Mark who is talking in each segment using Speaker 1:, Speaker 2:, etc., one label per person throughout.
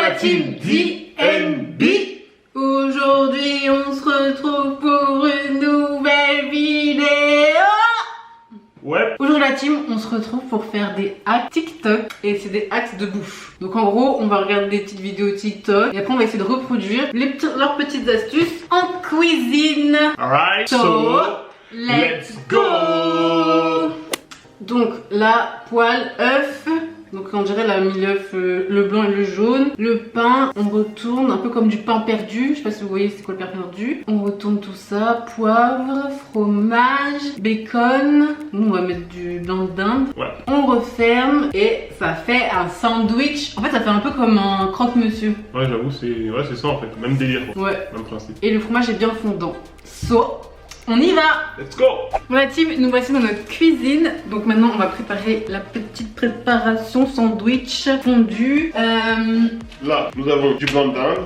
Speaker 1: la team DNB. Aujourd'hui on se retrouve pour une nouvelle vidéo.
Speaker 2: Ouais.
Speaker 1: Aujourd'hui la team, on se retrouve pour faire des hacks TikTok. Et c'est des hacks de bouffe. Donc en gros, on va regarder des petites vidéos TikTok. Et après on va essayer de reproduire leurs petites astuces en cuisine.
Speaker 2: Alright,
Speaker 1: So, let's go. Donc la poêle, œuf. Donc on dirait la mis l'œuf, le blanc et le jaune. Le pain, on retourne un peu comme du pain perdu. Je sais pas si vous voyez c'est quoi le pain perdu. On retourne tout ça. Poivre, fromage, bacon. Nous on va mettre du blanc de dinde.
Speaker 2: Ouais.
Speaker 1: On referme et ça fait un sandwich. En fait ça fait un peu comme un croque-monsieur.
Speaker 2: Ouais, j'avoue, c'est ça en fait. Même délire. Quoi.
Speaker 1: Ouais.
Speaker 2: Même principe.
Speaker 1: Et le fromage est bien fondant. So, on y va.
Speaker 2: Let's go.
Speaker 1: Bon la team, nous voici dans notre cuisine. Donc maintenant on va préparer la petite préparation sandwich fondu.
Speaker 2: Là, nous avons du blanc de dinde.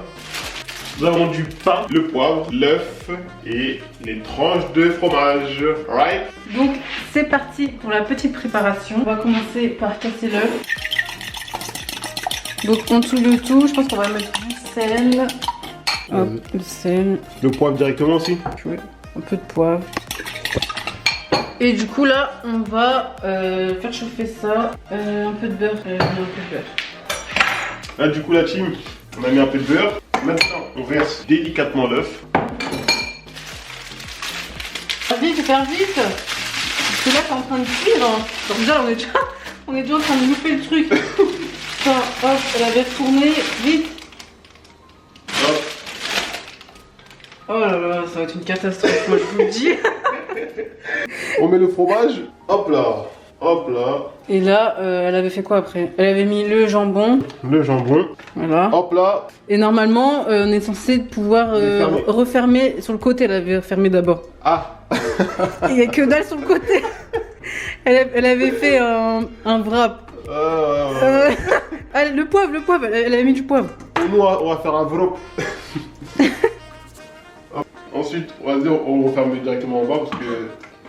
Speaker 2: Nous avons du pain, le poivre, l'œuf et les tranches de fromage. Alright.
Speaker 1: Donc c'est parti pour la petite préparation. On va commencer par casser l'œuf. Donc en dessous de tout, je pense qu'on va mettre du sel. Hop, le sel.
Speaker 2: Le poivre directement aussi.
Speaker 1: Ouais. Un peu de poivre. Et du coup là on va faire chauffer ça. Un peu de beurre. Un peu de beurre.
Speaker 2: Là du coup la team, on a mis un peu de beurre. Maintenant on verse délicatement l'œuf.
Speaker 1: Vite, faire vite. Parce que là t'es en train de cuire. Donc déjà on est déjà en train de louper le truc. Putain, hop, elle avait retourné. Vite.
Speaker 2: Hop.
Speaker 1: Oh là là, ça va être une catastrophe, moi je vous le dis.
Speaker 2: On met le fromage. Hop là. Hop là.
Speaker 1: Et là, elle avait fait quoi après? Elle avait mis le jambon.
Speaker 2: Le jambon.
Speaker 1: Voilà.
Speaker 2: Hop là.
Speaker 1: Et normalement, on est censé pouvoir refermer sur le côté. Elle avait refermé d'abord.
Speaker 2: Ah.
Speaker 1: Il n'y a que dalle sur le côté. Elle avait fait un wrap. Allez, le poivre, elle avait mis du poivre.
Speaker 2: Nous on va faire un wrap. Ensuite, on referme directement en bas parce que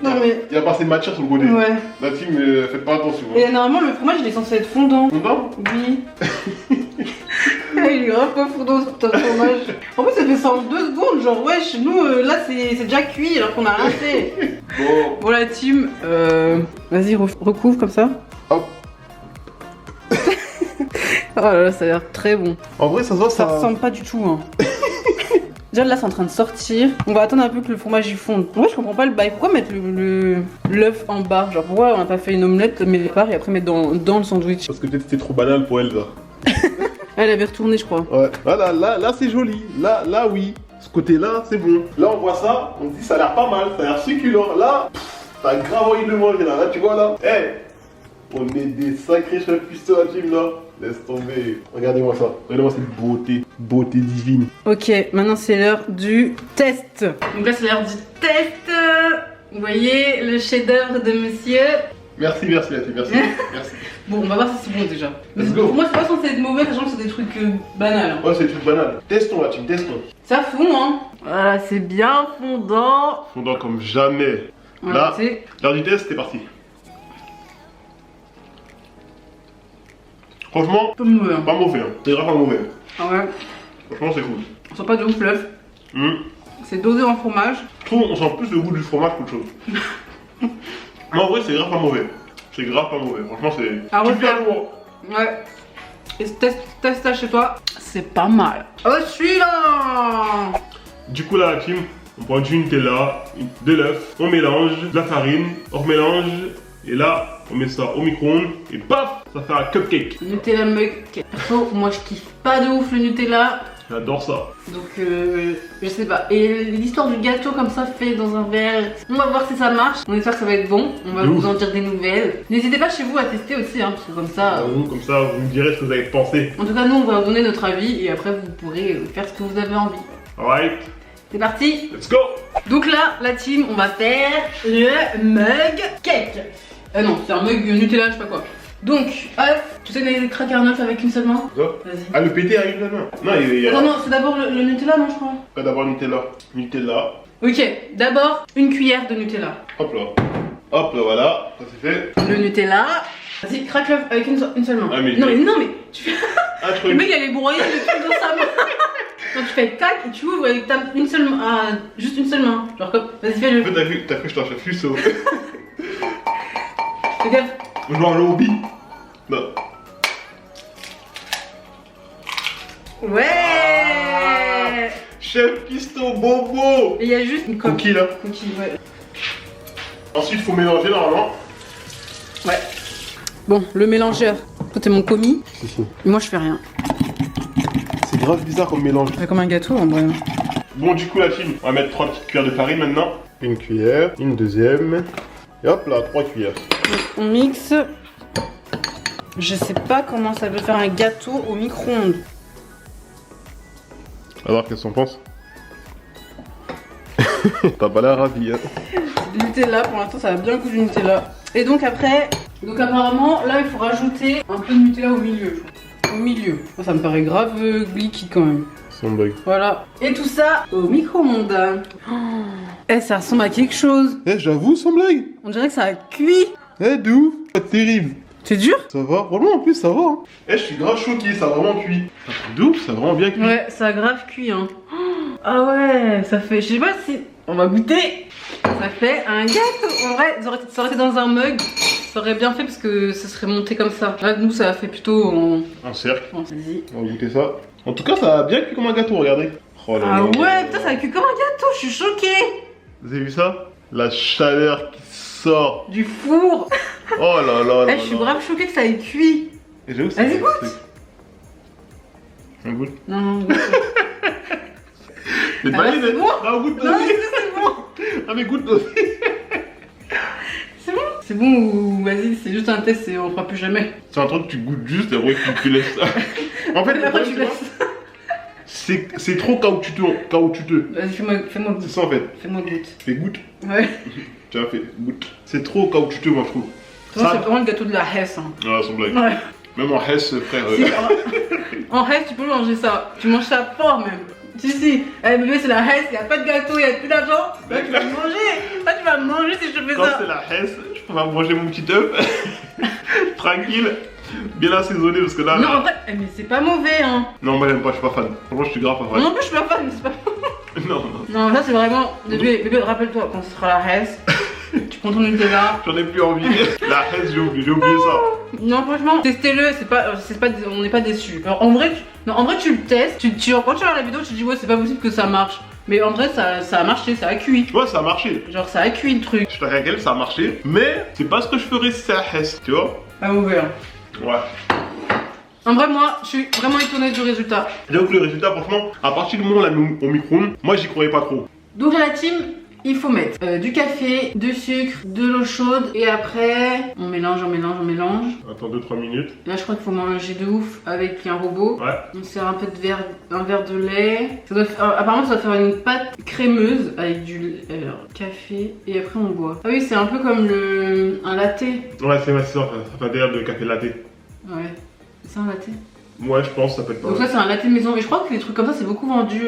Speaker 1: Non, mais...
Speaker 2: il y a pas assez de matière sur le côté.
Speaker 1: Ouais.
Speaker 2: La team, faites pas attention. Hein.
Speaker 1: Et normalement, le fromage il est censé être fondant.
Speaker 2: Fondant?
Speaker 1: Oui. Il est grave pas fondant sur ton fromage. En plus, ça fait ça en 2 secondes. Genre, wesh, nous là c'est déjà cuit alors qu'on a rien fait. Bon, la team, vas-y, recouvre comme ça.
Speaker 2: Hop.
Speaker 1: Oh là là, ça a l'air très bon.
Speaker 2: En vrai, ça se voit,
Speaker 1: Ça ressemble pas du tout. Hein. Déjà là c'est en train de sortir. On va attendre un peu que le fromage y fonde. En vrai je comprends pas le bail. Pourquoi mettre l'œuf en bas? Genre pourquoi on a pas fait une omelette mais part et après mettre dans le sandwich?
Speaker 2: Parce que peut-être c'était trop banal pour elle là.
Speaker 1: Elle avait retourné je crois.
Speaker 2: Ouais. Voilà, là c'est joli. Là oui. Ce côté là c'est bon. Là on voit ça, on se dit ça a l'air pas mal, ça a l'air succulent. Là, t'as grave envie de le manger là. Là tu vois là. Hey, on est des sacrés chefs cuistots la team là. Laisse tomber. Regardez-moi ça. Regardez-moi cette beauté. Beauté divine.
Speaker 1: Ok, maintenant c'est l'heure du test. Donc là c'est l'heure du test. Vous voyez le chef-d'œuvre de monsieur.
Speaker 2: Merci la team, merci. Merci.
Speaker 1: Bon, on va voir si c'est bon déjà.
Speaker 2: Let's go.
Speaker 1: Pour moi c'est pas censé être mauvais, sachant que c'est des trucs banals. Hein.
Speaker 2: Ouais, c'est des trucs banals. Testons la team, testons.
Speaker 1: Ça fond hein. Voilà, c'est bien fondant.
Speaker 2: Fondant comme jamais.
Speaker 1: Ouais,
Speaker 2: là, l'heure du test, c'est parti. Franchement,
Speaker 1: Pas mauvais. Hein.
Speaker 2: pas mauvais, hein. C'est grave pas mauvais.
Speaker 1: Ah ouais.
Speaker 2: Franchement, c'est cool.
Speaker 1: On sent pas de ouf l'œuf. C'est dosé en fromage.
Speaker 2: Je trouve on sent plus le goût du fromage qu'autre chose. Mais en vrai, c'est grave pas mauvais. C'est grave pas mauvais. Franchement, c'est
Speaker 1: À
Speaker 2: super
Speaker 1: refaire.
Speaker 2: lourd.
Speaker 1: Ouais. Et test ça chez toi, c'est pas mal. Oh, suivant.
Speaker 2: Du coup, là, la team, on prend du Nutella, de l'œuf, on mélange, de la farine, on remélange. Et là, on met ça au micro-ondes et paf, ça fait un cupcake.
Speaker 1: Nutella mug. Perso, moi je kiffe pas de ouf le Nutella.
Speaker 2: J'adore ça.
Speaker 1: Donc je sais pas. Et l'histoire du gâteau comme ça fait dans un verre, on va voir si ça marche. On espère que ça va être bon. On va vous en dire des nouvelles. N'hésitez pas chez vous à tester aussi, hein, parce que comme ça.
Speaker 2: Comme ça, vous me direz ce que vous avez pensé.
Speaker 1: En tout cas, nous on va vous donner notre avis et après vous pourrez faire ce que vous avez envie.
Speaker 2: Alright.
Speaker 1: C'est parti.
Speaker 2: Let's go.
Speaker 1: Donc là, la team, on va faire le mug cake. Non, c'est un mug Nutella, je sais pas quoi. Donc, œuf, tu sais les craquer un œuf avec une seule main? Vas-y.
Speaker 2: Ah, le péter avec la main? Non, il y a...
Speaker 1: Non, c'est d'abord le Nutella, non, je crois.
Speaker 2: Pas d'abord Nutella. Nutella.
Speaker 1: Ok, d'abord une cuillère de Nutella.
Speaker 2: Hop là. Hop là, voilà. Ça c'est fait.
Speaker 1: Le Nutella. Vas-y, craque l'œuf avec une seule main.
Speaker 2: Ah, mais
Speaker 1: non mais tu fais.
Speaker 2: Ah,
Speaker 1: Le mec il allait broyer le truc dans sa main. Donc tu fais tac et tu ouvres avec une seule main. Ah, juste une seule main. Genre comme. Vas-y, fais-le.
Speaker 2: En fait, t'as cru que je t'en cherche plus,
Speaker 1: Fais gaffe.
Speaker 2: Je vais en lobby. Non.
Speaker 1: Ouais.
Speaker 2: Chef Piston Bobo.
Speaker 1: Et il y a juste une
Speaker 2: Cookie là.
Speaker 1: Cookie, ouais.
Speaker 2: Ensuite, il faut mélanger normalement.
Speaker 1: Ouais. Bon, le mélangeur. Toi, t'es mon commis.
Speaker 2: Si.
Speaker 1: Et moi, je fais rien.
Speaker 2: C'est grave bizarre comme mélange.
Speaker 1: C'est comme un gâteau en vrai.
Speaker 2: Bon, du coup, la team, on va mettre 3 petites cuillères de farine maintenant. Une cuillère, une deuxième. Et hop là, 3 cuillères.
Speaker 1: On mixe. Je sais pas comment ça veut faire un gâteau au micro-ondes.
Speaker 2: Alors, qu'est-ce qu'on pense? T'as pas l'air ravi, hein?
Speaker 1: Du Nutella, pour l'instant, ça va bien goût du Nutella. Et donc après, apparemment, là, il faut rajouter un peu de Nutella au milieu. Au milieu. Ça me paraît grave liquide quand même.
Speaker 2: Sans bug.
Speaker 1: Voilà. Et tout ça au micro-ondes. Oh. Eh, ça ressemble à quelque chose.
Speaker 2: Eh, j'avoue, sans blague.
Speaker 1: On dirait que ça a cuit.
Speaker 2: Eh, de ouf. Pas terrible.
Speaker 1: C'est dur?
Speaker 2: Ça va, vraiment en plus ça va. Hein. Eh, je suis grave choqué, ça a vraiment cuit. De ouf, ça a vraiment bien cuit.
Speaker 1: Ouais, ça a grave cuit, hein. Ah ouais, ça fait, je sais pas si... On va goûter. Ça fait un gâteau. En vrai, ça aurait été dans un mug. Ça aurait bien fait parce que ça serait monté comme ça. Là, nous, ça a fait plutôt en
Speaker 2: cercle.
Speaker 1: Vas-y.
Speaker 2: On va goûter ça. En tout cas, ça a bien cuit comme un gâteau, regardez. Oh là
Speaker 1: Ah
Speaker 2: là
Speaker 1: ouais,
Speaker 2: là
Speaker 1: putain,
Speaker 2: là.
Speaker 1: ça a cuit comme un gâteau, je suis choquée.
Speaker 2: Vous avez vu ça? La chaleur qui sort.
Speaker 1: Du four.
Speaker 2: Oh là là là.
Speaker 1: Eh, je suis grave choquée que ça ait cuit.
Speaker 2: Et j'avoue,
Speaker 1: Vas-y,
Speaker 2: c'est
Speaker 1: goûte.
Speaker 2: On goûte.
Speaker 1: Non, goûte.
Speaker 2: C'est
Speaker 1: Ah,
Speaker 2: pas
Speaker 1: c'est bon.
Speaker 2: Ah, goûte
Speaker 1: Non,
Speaker 2: aussi.
Speaker 1: c'est bon.
Speaker 2: Ah, mais goûte aussi.
Speaker 1: C'est bon. C'est bon ou vas-y, c'est juste un test et on fera plus jamais.
Speaker 2: C'est un truc que tu goûtes juste et après tu laisses ça. En fait, le
Speaker 1: Après,
Speaker 2: problème,
Speaker 1: tu
Speaker 2: tu vois,
Speaker 1: laisses.
Speaker 2: c'est trop caoutchouteux.
Speaker 1: Vas-y, fais-moi goûte.
Speaker 2: C'est ça en fait.
Speaker 1: Fais-moi goûte.
Speaker 2: Fais goûte.
Speaker 1: Ouais.
Speaker 2: Tu as fait goûte. C'est trop caoutchouteux, moi je trouve.
Speaker 1: Toi, c'est vraiment le gâteau de la Hesse. Hein.
Speaker 2: Ah, sans blague.
Speaker 1: Ouais.
Speaker 2: Même en Hesse, frère.
Speaker 1: Si, en Hesse, tu peux manger ça. Tu manges ça fort même. Si. Eh bébé, c'est la Hesse, y a pas de gâteau, y a plus d'argent. Là, tu vas manger. Là, tu vas manger si je fais
Speaker 2: Quand
Speaker 1: ça.
Speaker 2: c'est la Hesse, je préfère manger mon petit œuf. Tranquille. Bien assaisonné parce que là.
Speaker 1: Non, en vrai, mais c'est pas mauvais, hein.
Speaker 2: Non, moi j'aime pas, je suis pas fan. Franchement, je suis grave pas fan.
Speaker 1: Non, en plus, je suis pas fan, mais c'est pas.
Speaker 2: Non.
Speaker 1: Non, ça, c'est vraiment. Bébé, rappelle-toi, quand ce sera la Hesse, tu prends ton Nutella.
Speaker 2: J'en ai plus envie. La Hesse, j'ai oublié ça.
Speaker 1: Non, franchement, testez-le, on n'est pas déçus. Alors, en vrai, tu le testes. Quand tu regardes la vidéo, tu te dis, ouais, c'est pas possible que ça marche. Mais en vrai, ça a marché, ça a cuit.
Speaker 2: Tu vois, ça a marché.
Speaker 1: Genre, ça a cuit le truc.
Speaker 2: Je suis avec elle, ça a marché. Mais c'est pas ce que je ferais si c'est la Hesse, tu vois.
Speaker 1: Pas mauvais, hein.
Speaker 2: Ouais.
Speaker 1: En vrai, moi, je suis vraiment étonnée du résultat.
Speaker 2: J'avoue que le résultat, franchement, à partir du moment où on l'a mis au micro-ondes, moi j'y croyais pas trop.
Speaker 1: Donc, à la team, il faut mettre du café, du sucre, de l'eau chaude. Et après, on mélange.
Speaker 2: Attends 2-3 minutes.
Speaker 1: Là, je crois qu'il faut manger de ouf avec un robot.
Speaker 2: Ouais.
Speaker 1: On sert un peu de un verre de lait. Apparemment, ça doit faire une pâte crémeuse avec du café. Et après, on boit. Ah oui, c'est un peu comme un latte.
Speaker 2: Ouais, c'est ça, ça fait d'ailleurs de café latte.
Speaker 1: Ouais. C'est ça un latte?
Speaker 2: Ouais, je pense, ça peut être pas
Speaker 1: Donc
Speaker 2: mal.
Speaker 1: ça, c'est un latte maison. Et je crois que les trucs comme ça, c'est beaucoup vendu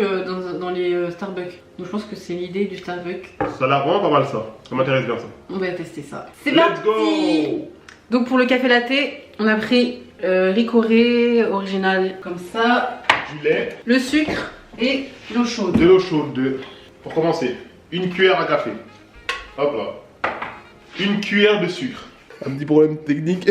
Speaker 1: dans les Starbucks. Donc je pense que c'est l'idée du Starbucks.
Speaker 2: Ça a l'air vraiment pas mal ça. Ça m'intéresse bien ça.
Speaker 1: On va tester ça. C'est
Speaker 2: Let's
Speaker 1: parti.
Speaker 2: go.
Speaker 1: Donc pour le café latte, on a pris Ricoré original comme ça,
Speaker 2: Du lait,
Speaker 1: le sucre et l'eau chaude.
Speaker 2: de l'eau chaude, pour commencer, une cuillère à café. Hop là. Une cuillère de sucre. Un petit problème technique.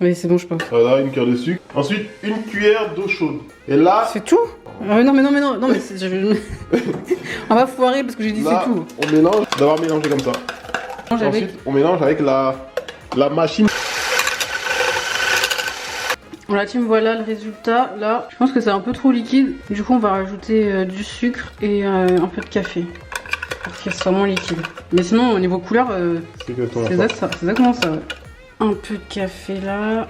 Speaker 1: Oui, c'est bon, je pense.
Speaker 2: Voilà, une cuillère de sucre. Ensuite, une cuillère d'eau chaude. Et là,
Speaker 1: C'est tout? Non mais on va foirer parce que j'ai dit
Speaker 2: là,
Speaker 1: c'est tout.
Speaker 2: on mélange, d'avoir mélangé comme ça. Ensuite, on mélange avec la machine.
Speaker 1: Voilà team, voilà le résultat. Là, je pense que c'est un peu trop liquide. Du coup, on va rajouter du sucre et un peu de café. Parce qu'il soit moins liquide. Mais sinon, au niveau couleur,
Speaker 2: C'est exactement
Speaker 1: c'est
Speaker 2: ça.
Speaker 1: exactement ça. Ouais. Un peu de café là.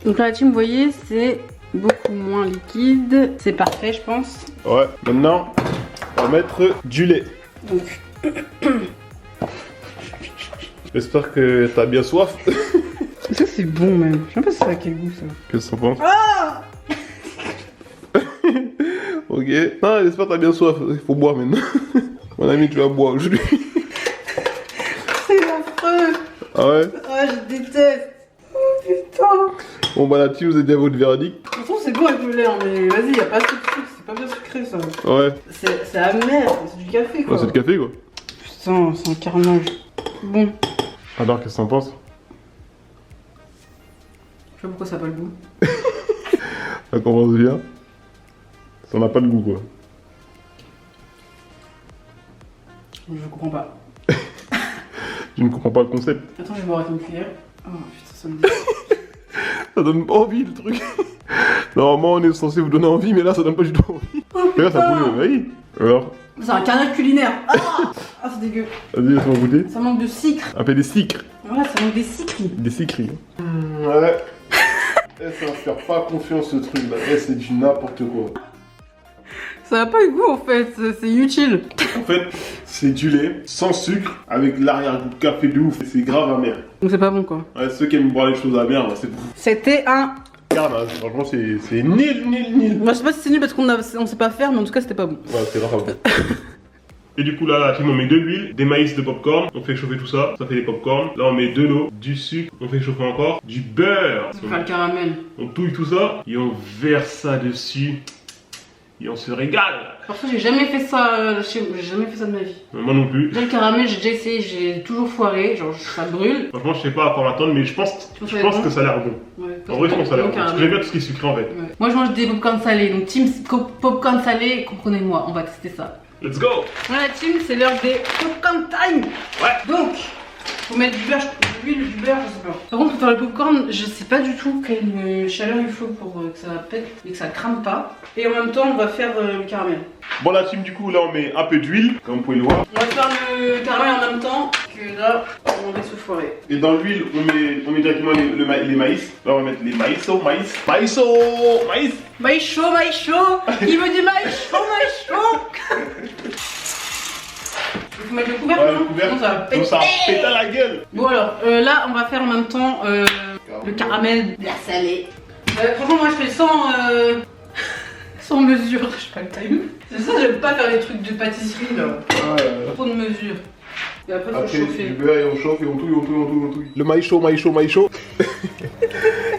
Speaker 1: Donc là, la team, vous voyez, c'est beaucoup moins liquide. C'est parfait, je pense.
Speaker 2: Ouais, maintenant, on va mettre du lait.
Speaker 1: Donc,
Speaker 2: J'espère que t'as bien soif.
Speaker 1: ça c'est bon même. Je sais même pas si ça a quel goût ça.
Speaker 2: Qu'est-ce que t'en penses?
Speaker 1: Ah!
Speaker 2: Ok. Non, j'espère que t'as bien soif. Il faut boire maintenant. Mon ami, tu vas boire aujourd'hui.
Speaker 1: C'est la
Speaker 2: Ah ouais?
Speaker 1: Ah, je déteste. Oh putain.
Speaker 2: Bon bah la team, vous avez bien votre verdict.
Speaker 1: De toute façon, c'est bon avec le lait, hein, mais vas-y, y'a pas assez de sucre, c'est pas bien sucré ça.
Speaker 2: Ouais.
Speaker 1: C'est amer, c'est du café quoi.
Speaker 2: Ouais, c'est le café quoi.
Speaker 1: Putain, c'est un carnage. Bon.
Speaker 2: Alors, qu'est-ce que t'en penses?
Speaker 1: Je sais pas pourquoi ça a pas le goût.
Speaker 2: Ça commence bien. Ça n'a pas de goût quoi.
Speaker 1: Je comprends pas.
Speaker 2: Je ne comprends pas le concept.
Speaker 1: Attends, je vais boire avec une cuillère. Oh putain, ça me dit.
Speaker 2: Ça donne pas envie le truc. Normalement on est censé vous donner envie, mais là ça donne pas du tout envie.
Speaker 1: Oh,
Speaker 2: Regarde, ça poule, oui. Alors,
Speaker 1: c'est un carnage culinaire. Ah, c'est dégueu.
Speaker 2: vas-y, laisse-moi goûter.
Speaker 1: Ça manque de sucre.
Speaker 2: Appelle des sucres.
Speaker 1: Voilà, ça manque des sucres.
Speaker 2: Des sucreries. Ouais. Ça va faire pas confiance ce truc là. C'est du n'importe quoi.
Speaker 1: Ça a pas de goût en fait, c'est utile.
Speaker 2: En fait, c'est du lait sans sucre avec l'arrière-goût de café de ouf. C'est grave amer.
Speaker 1: Donc c'est pas bon quoi.
Speaker 2: Ouais, ceux qui aiment boire les choses amères, c'est pour
Speaker 1: C'était un.
Speaker 2: carnage. Franchement, c'est nul.
Speaker 1: Moi je sais pas si c'est nul parce qu'on sait pas faire, mais en tout cas c'était pas bon.
Speaker 2: Ouais, c'est grave bon. Et du coup là, la team, on met de l'huile, des maïs, de popcorn, on fait chauffer tout ça, ça fait des popcorn. Là on met de l'eau, du sucre, on fait chauffer encore, du beurre.
Speaker 1: On fait le caramel.
Speaker 2: On touille tout ça et on verse ça dessus. Et on se régale.
Speaker 1: Parfois j'ai jamais fait ça j'ai jamais fait ça de ma vie.
Speaker 2: Moi non plus.
Speaker 1: Déjà le caramel j'ai déjà essayé, j'ai toujours foiré, genre ça brûle.
Speaker 2: Franchement, je sais pas à quoi m'attendre, mais je pense que ça a l'air bon.
Speaker 1: Ouais,
Speaker 2: En vrai, je pense que ça a l'air bon. Parce que j'aime bien tout ce qui est sucré en fait.
Speaker 1: Ouais. Moi je mange des popcorn salés, donc team popcorn salé, comprenez-moi, on va tester ça.
Speaker 2: Let's go.
Speaker 1: Voilà team, c'est l'heure des popcorn time.
Speaker 2: Ouais.
Speaker 1: Donc, faut mettre du beurre, de l'huile, du beurre, je sais pas. Par contre pour faire le popcorn, je sais pas du tout quelle chaleur il faut pour que ça pète et que ça crame pas. Et en même temps on va faire le caramel.
Speaker 2: Bon la team, du coup là on met un peu d'huile, comme vous pouvez le voir.
Speaker 1: On va faire le caramel en même temps que là on va se foirer.
Speaker 2: Et dans l'huile on met directement les maïs. Là on va mettre les maïs. Maïs
Speaker 1: chaud, il veut du maïs chaud. Il faut mettre le couvercle,
Speaker 2: ouais,
Speaker 1: non?
Speaker 2: le couvercle,
Speaker 1: Sinon, ça va péter.
Speaker 2: donc ça va péter à la gueule.
Speaker 1: Bon alors, là on va faire en même temps le caramel de la salée. Franchement moi je fais sans mesure, je sais pas le time. C'est ça, j'aime pas faire les trucs de pâtisserie là. Trop de mesure. Et après faut chauffer.
Speaker 2: Du beurre et on chauffe et on touille. Le maïs chaud.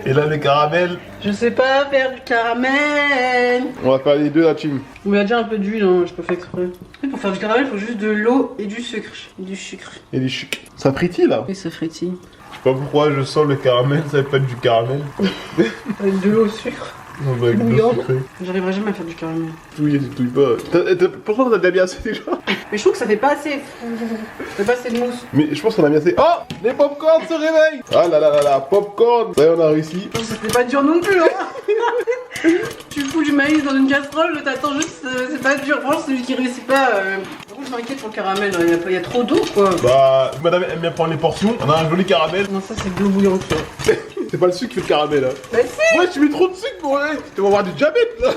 Speaker 2: Et là le caramel.
Speaker 1: Je sais pas faire du caramel.
Speaker 2: On va faire les deux la team.
Speaker 1: Il y a déjà un peu d'huile, hein, je peux faire exprès. Pour faire du caramel, il faut juste de l'eau et du sucre. Et du sucre.
Speaker 2: Ça fritille là.
Speaker 1: Et ça frétille.
Speaker 2: Je sais pas pourquoi je sens le caramel, ça va pas être du caramel.
Speaker 1: Avec de l'eau au sucre.
Speaker 2: On va avec de l'eau sucrée.
Speaker 1: J'arriverai jamais à faire du caramel.
Speaker 2: Touille pas. Pourquoi on a bien assez déjà?
Speaker 1: Mais je trouve que ça fait pas assez. Ça fait pas assez de mousse.
Speaker 2: Mais je pense qu'on a bien assez. Oh, les popcorn se réveillent. Ah là, popcorn. Ça y est, on a réussi.
Speaker 1: C'était pas dur non plus, hein. Tu fous du maïs dans une casserole, t'attends juste, c'est pas dur. Franchement, celui qui réussit pas. Par contre, je m'inquiète pour le caramel, il y a trop d'eau quoi.
Speaker 2: Bah, madame aime bien prendre les portions. On a un joli caramel.
Speaker 1: Non, ça c'est de l'eau bouillante.
Speaker 2: C'est pas le sucre qui fait le caramel, hein.
Speaker 1: Bah si.
Speaker 2: Ouais, tu mets trop de sucre pour elle. Tu vas avoir du diabète là.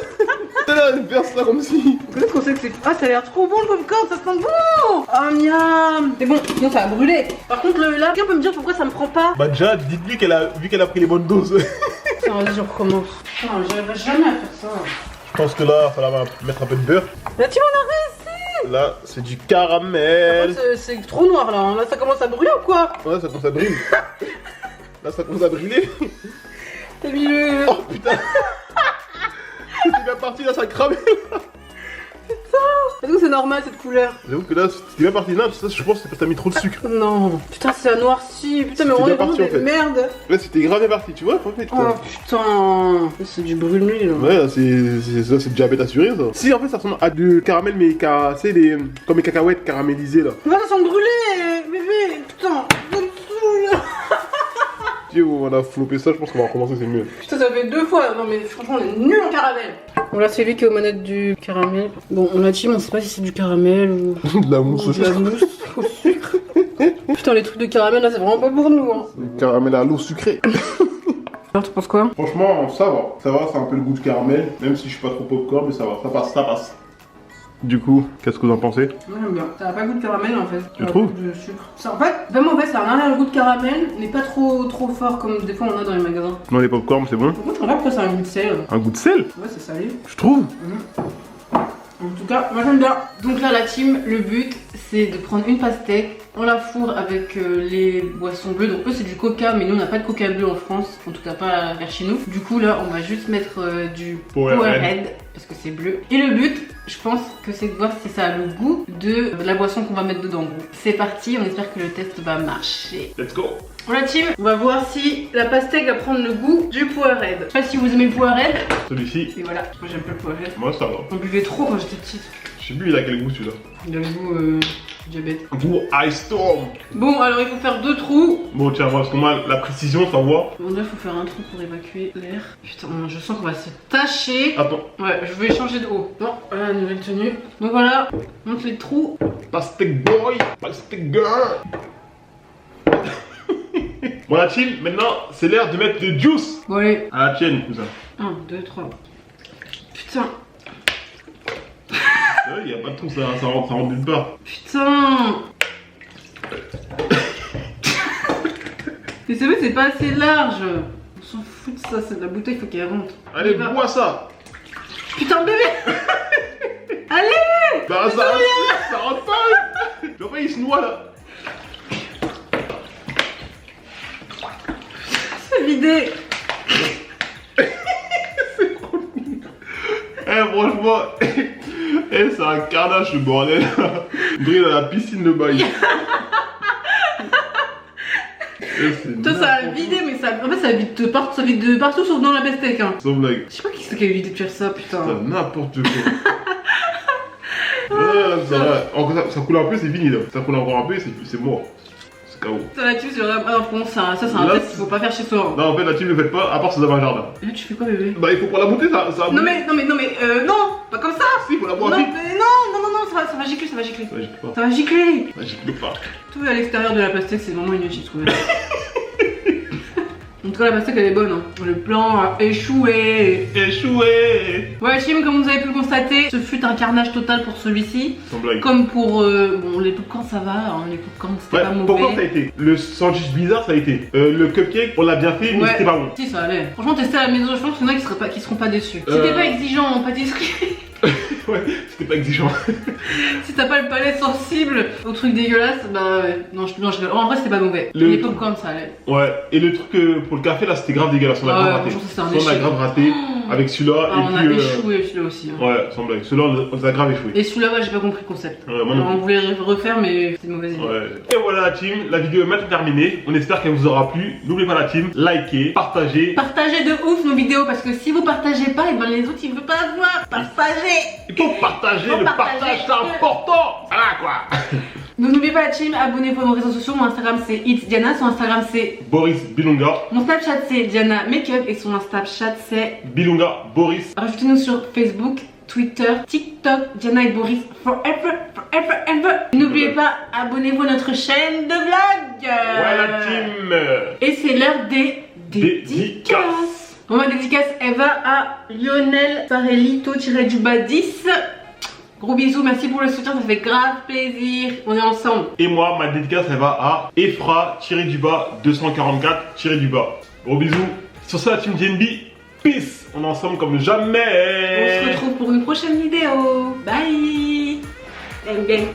Speaker 2: T'es là, verse ça comme si.
Speaker 1: Peut-être qu'on sait que c'est. Ah, ça a l'air trop bon le popcorn, ça sent bon. Ah, miam. C'est bon, sinon ça va brûler. Par contre, là, quelqu'un peut me dire pourquoi ça me prend pas?
Speaker 2: Bah, déjà, dites-lui vu qu'elle a pris les bonnes doses.
Speaker 1: Attends, vas-y, on recommence. Non, j'arriverai jamais à faire ça.
Speaker 2: Je pense que là, il va falloir mettre un peu de beurre.
Speaker 1: Là, tu m'en as réussi.
Speaker 2: Là, c'est du caramel.
Speaker 1: C'est trop noir là. Là, ça commence à brûler ou quoi?
Speaker 2: Ouais, ça commence à brûler. Là, ça commence à brûler.
Speaker 1: T'as mis le.
Speaker 2: Oh putain. C'est bien parti, là, ça crame.
Speaker 1: Est-ce que c'est normal cette couleur?
Speaker 2: J'avoue que là, c'était bien parti. Non, ça, je pense que c'est parce que t'as mis trop de sucre.
Speaker 1: Non. Putain, c'est noirci. Putain, mais on est vraiment
Speaker 2: parti, en
Speaker 1: des
Speaker 2: fait.
Speaker 1: merdes.
Speaker 2: Là, c'était grave bien parti, tu vois, en fait.
Speaker 1: Oh putain. C'est du brûle-nuit là.
Speaker 2: Ouais, là, c'est le diabète assuré, ça. Si, en fait, ça ressemble à du caramel, mais c'est comme les cacahuètes caramélisées, là.
Speaker 1: Mais ça sent brûlé, bébé. Putain, ça me saoule.
Speaker 2: Si on a flopé ça, je pense qu'on va recommencer, c'est mieux.
Speaker 1: Putain, ça fait 2 fois. Non, mais franchement, on est nul en caramel. Bon, là, c'est lui qui est aux manettes du caramel. Bon, on a team, on sait pas si c'est du caramel ou.
Speaker 2: De la mousse
Speaker 1: ou de la mousse au sucre. Putain, les trucs de caramel là, c'est vraiment pas pour nous. Hein.
Speaker 2: Le caramel à l'eau sucrée.
Speaker 1: Alors, tu penses quoi?
Speaker 2: Franchement, ça va. Ça va, c'est un peu le goût de caramel. Même si je suis pas trop popcorn, mais ça va. Ça passe. Du coup, qu'est-ce que vous en pensez?
Speaker 1: Moi j'aime bien. Ça a pas le goût de caramel en fait.
Speaker 2: Tu trouves?
Speaker 1: De sucre. Ça, en fait, vraiment en fait, ça a un arrière-goût de caramel, mais pas trop fort comme des fois on a dans les magasins.
Speaker 2: Non, les popcorn, c'est bon.
Speaker 1: Par contre, on voit que ça a un goût de sel.
Speaker 2: Un goût de sel?
Speaker 1: Ouais, c'est salé.
Speaker 2: Je trouve.
Speaker 1: En tout cas, moi j'aime bien. Donc là, la team, le but, c'est de prendre une pastèque, on la fourre avec les boissons bleues. Donc eux c'est du coca, mais nous on n'a pas de coca bleu en France, en tout cas pas vers chez nous. Du coup là on va juste mettre du Powerade parce que c'est bleu. Et le but, je pense que c'est de voir si ça a le goût de la boisson qu'on va mettre dedans. C'est parti, on espère que le test va marcher.
Speaker 2: Let's go.
Speaker 1: Voilà team, on va voir si la pastèque va prendre le goût du Powerade. Je sais pas si vous aimez le Powerade.
Speaker 2: Celui-ci.
Speaker 1: Et voilà, moi j'aime pas le Powerade.
Speaker 2: Moi ça va.
Speaker 1: On buvait trop quand j'étais petite.
Speaker 2: Je sais plus il a quel goût celui-là.
Speaker 1: Il a le goût diabète.
Speaker 2: Goût Ice Storm.
Speaker 1: Bon alors il faut faire 2 trous.
Speaker 2: Bon tiens, moi parce que moi la précision ça voit.
Speaker 1: Bon là il faut faire un trou pour évacuer l'air. Putain, je sens qu'on va se tâcher.
Speaker 2: Attends.
Speaker 1: Ouais, je vais changer de haut. Bon, voilà la nouvelle tenue. Donc voilà, monte les trous.
Speaker 2: Pastèque boy, pastèque girl. Bon la team, maintenant c'est l'heure de mettre le juice.
Speaker 1: Bon allez.
Speaker 2: À la tienne cousin.
Speaker 1: 1, 2, 3. Putain.
Speaker 2: Il n'y a pas de trou, ça rentre nulle part.
Speaker 1: Putain. Mais c'est vrai, c'est pas assez large. On s'en fout de ça, c'est de la bouteille, faut qu'elle rentre.
Speaker 2: Allez, bois ça.
Speaker 1: Putain bébé. Allez.
Speaker 2: Bah ça rentre pas. Le vrai il se noie là.
Speaker 1: C'est vidé.
Speaker 2: C'est trop mignon. Eh franchement, c'est un carnage ce bordel. Brille dans la piscine de bail.
Speaker 1: Toi ça a vidé mais ça, en fait ça vide de partout sauf dans la pastèque hein.
Speaker 2: Sans blague.
Speaker 1: Je sais pas qui c'est qui a eu l'idée de faire ça putain.
Speaker 2: N'importe quoi. Ça va. Encore ça coule un peu, c'est fini là. Ça coule encore un peu, c'est mort. C'est KO.
Speaker 1: Ça là-dessus c'est vraiment... Ah non, ça c'est un test qu'il faut pas faire chez soi.
Speaker 2: Non en fait la team ne le faites pas, à part si vous avez un jardin.
Speaker 1: Et là tu fais quoi bébé?
Speaker 2: Bah il faut pour la bouteille ça
Speaker 1: non mais non, pas comme ça.
Speaker 2: Si, il faut la boire
Speaker 1: non,
Speaker 2: vite.
Speaker 1: mais non, ça va gicler, ça va gicler.
Speaker 2: Ça gicle pas.
Speaker 1: Ça va gicler.
Speaker 2: Ça gicle pas.
Speaker 1: Tout à l'extérieur de la pastèque c'est vraiment inutile je trouve. En tout cas la pastèque elle est bonne hein. Le plan a échoué.
Speaker 2: Échoué.
Speaker 1: Ouais team, comme vous avez pu le constater, ce fut un carnage total pour celui-ci.
Speaker 2: Sans blague.
Speaker 1: Comme pour bon les popcorn ça va, hein, les popcorn c'était pas mauvais.
Speaker 2: Pourquoi ça a été? Le sandwich bizarre ça a été. Le cupcake on l'a bien fait mais c'était pas bon.
Speaker 1: Si ça allait. Franchement tester à la maison je pense qu'il y en a qui seront pas déçus. Si t'es pas exigeant en pâtisserie.
Speaker 2: Ouais, c'était pas exigeant.
Speaker 1: Si t'as pas le palais sensible au truc dégueulasse, bah ouais. Non, en vrai c'était pas mauvais. Les popcorn ça allait.
Speaker 2: Ouais, et le truc pour le café là c'était grave dégueulasse, on a grave raté.
Speaker 1: On a
Speaker 2: grave raté avec celui-là.
Speaker 1: On a échoué celui-là aussi. Hein.
Speaker 2: Ouais, sans blague. Celui-là on a grave échoué.
Speaker 1: Et celui-là, ouais, j'ai pas compris le concept.
Speaker 2: Ouais, moi non.
Speaker 1: On voulait refaire, mais c'était une mauvaise idée.
Speaker 2: Ouais. Et voilà la team, la vidéo est maintenant terminée. On espère qu'elle vous aura plu. N'oubliez pas la team, likez, partagez.
Speaker 1: Partagez de ouf nos vidéos parce que si vous partagez pas, et ben les autres ils veulent pas voir. Partagez.
Speaker 2: Il faut partager, le partage c'est important. Voilà quoi.
Speaker 1: Donc n'oubliez pas la team, abonnez-vous à nos réseaux sociaux. Mon Instagram c'est It's Diana, son Instagram c'est
Speaker 2: Boris Bilunga.
Speaker 1: Mon Snapchat c'est Diana Makeup et son Snapchat c'est
Speaker 2: Bilunga Boris.
Speaker 1: Rajoutez-nous sur Facebook, Twitter, TikTok, Diana et Boris forever, forever, ever. N'oubliez pas, abonnez-vous à notre chaîne de vlog.
Speaker 2: Ouais la team.
Speaker 1: Et c'est l'heure des dédicaces. Bon, ma dédicace elle va à Lionel Farelito-du-bas 10. Gros bisous, merci pour le soutien, ça fait grave plaisir. On est ensemble.
Speaker 2: Et moi, ma dédicace elle va à Efra-du-bas 244-du-bas. Gros bisous. Sur ça la team DNB, peace. On est ensemble comme jamais.
Speaker 1: On se retrouve pour une prochaine vidéo. Bye. Bang bang.